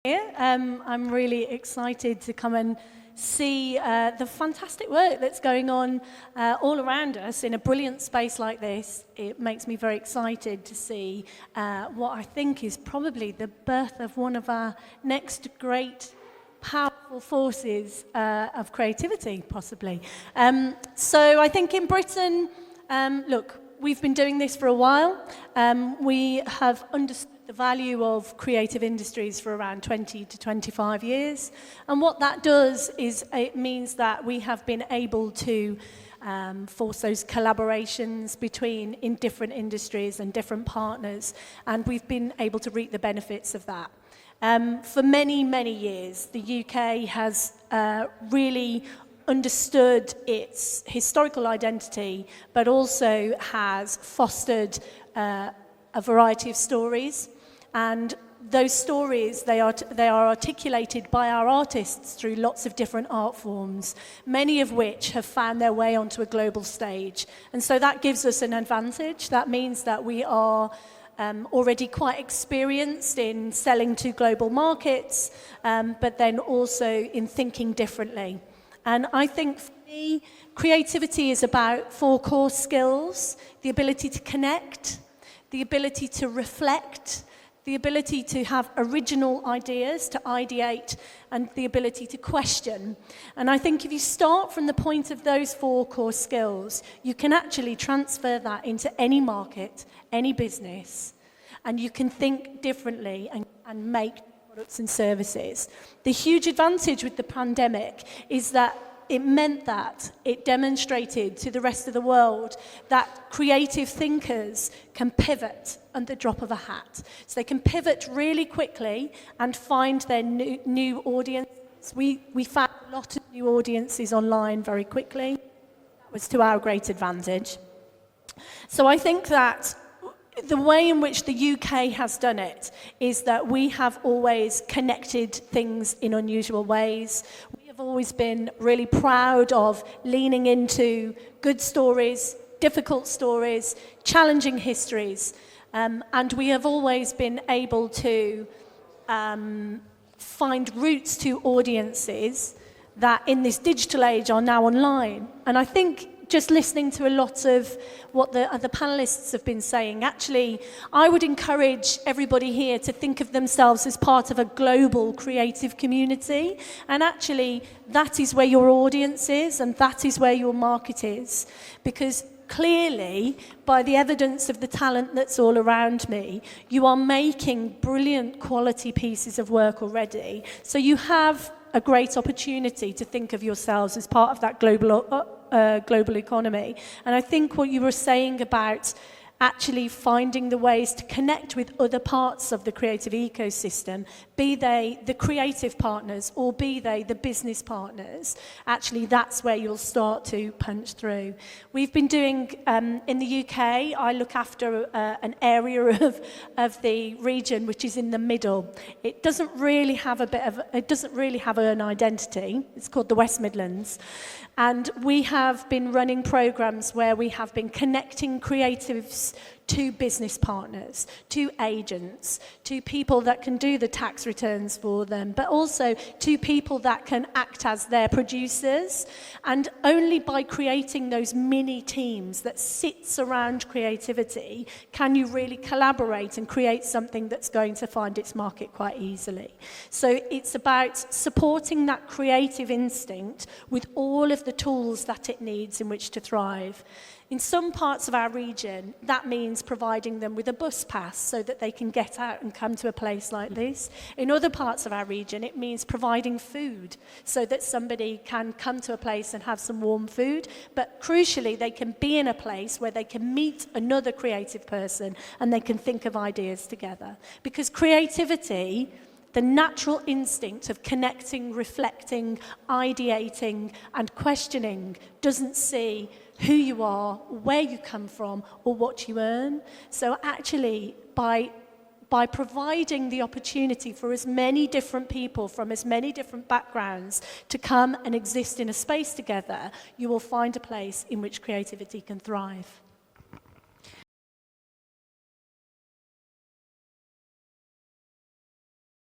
here. I'm really excited to come and see the fantastic work that's going on all around us in a brilliant space like this. It makes me very excited to see what I think is probably the birth of one of our next great powerful forces of creativity, possibly. So I think in Britain, look, we've been doing this for a while. We have understood the value of creative industries for around 20 to 25 years. And what that does is it means that we have been able to force those collaborations in different industries and different partners. And we've been able to reap the benefits of that. For many, many years, the UK has really understood its historical identity, but also has fostered a variety of stories. And those stories, they are articulated by our artists through lots of different art forms, many of which have found their way onto a global stage. And so that gives us an advantage. That means that we are already quite experienced in selling to global markets, but then also in thinking differently. And I think for me, creativity is about 4 core skills: the ability to connect, the ability to reflect, the ability to have original ideas, to ideate, and the ability to question. And I think if you start from the point of those 4 core skills, you can actually transfer that into any market, any business, and you can think differently and make products and services. The huge advantage with the pandemic is that it meant that it demonstrated to the rest of the world that creative thinkers can pivot at the drop of a hat. So they can pivot really quickly and find their new audience. We found a lot of new audiences online very quickly. That was to our great advantage. So I think that the way in which the UK has done it is that we have always connected things in unusual ways. We have always been really proud of leaning into good stories, difficult stories, challenging histories, and we have always been able to find routes to audiences that in this digital age are now online. And I think just listening to a lot of what the other panelists have been saying, actually, I would encourage everybody here to think of themselves as part of a global creative community. And actually, that is where your audience is, and that is where your market is. Because clearly, by the evidence of the talent that's all around me, you are making brilliant quality pieces of work already. So you have a great opportunity to think of yourselves as part of that global economy. And I think what you were saying about actually finding the ways to connect with other parts of the creative ecosystem, be they the creative partners or be they the business partners, actually that's where you'll start to punch through. We've been doing, in the UK, I look after an area of the region which is in the middle. It doesn't really have an identity. It's called the West Midlands. And we have been running programs where we have been connecting creatives to business partners, to agents, to people that can do the tax returns for them, but also to people that can act as their producers. And only by creating those mini teams that sits around creativity can you really collaborate and create something that's going to find its market quite easily. So it's about supporting that creative instinct with all of the tools that it needs in which to thrive. In some parts of our region, that means providing them with a bus pass so that they can get out and come to a place like this. In other parts of our region, it means providing food so that somebody can come to a place and have some warm food. But crucially, they can be in a place where they can meet another creative person and they can think of ideas together. Because creativity, the natural instinct of connecting, reflecting, ideating, and questioning doesn't see who you are, where you come from, or what you earn. So actually, by providing the opportunity for as many different people from as many different backgrounds to come and exist in a space together, you will find a place in which creativity can thrive.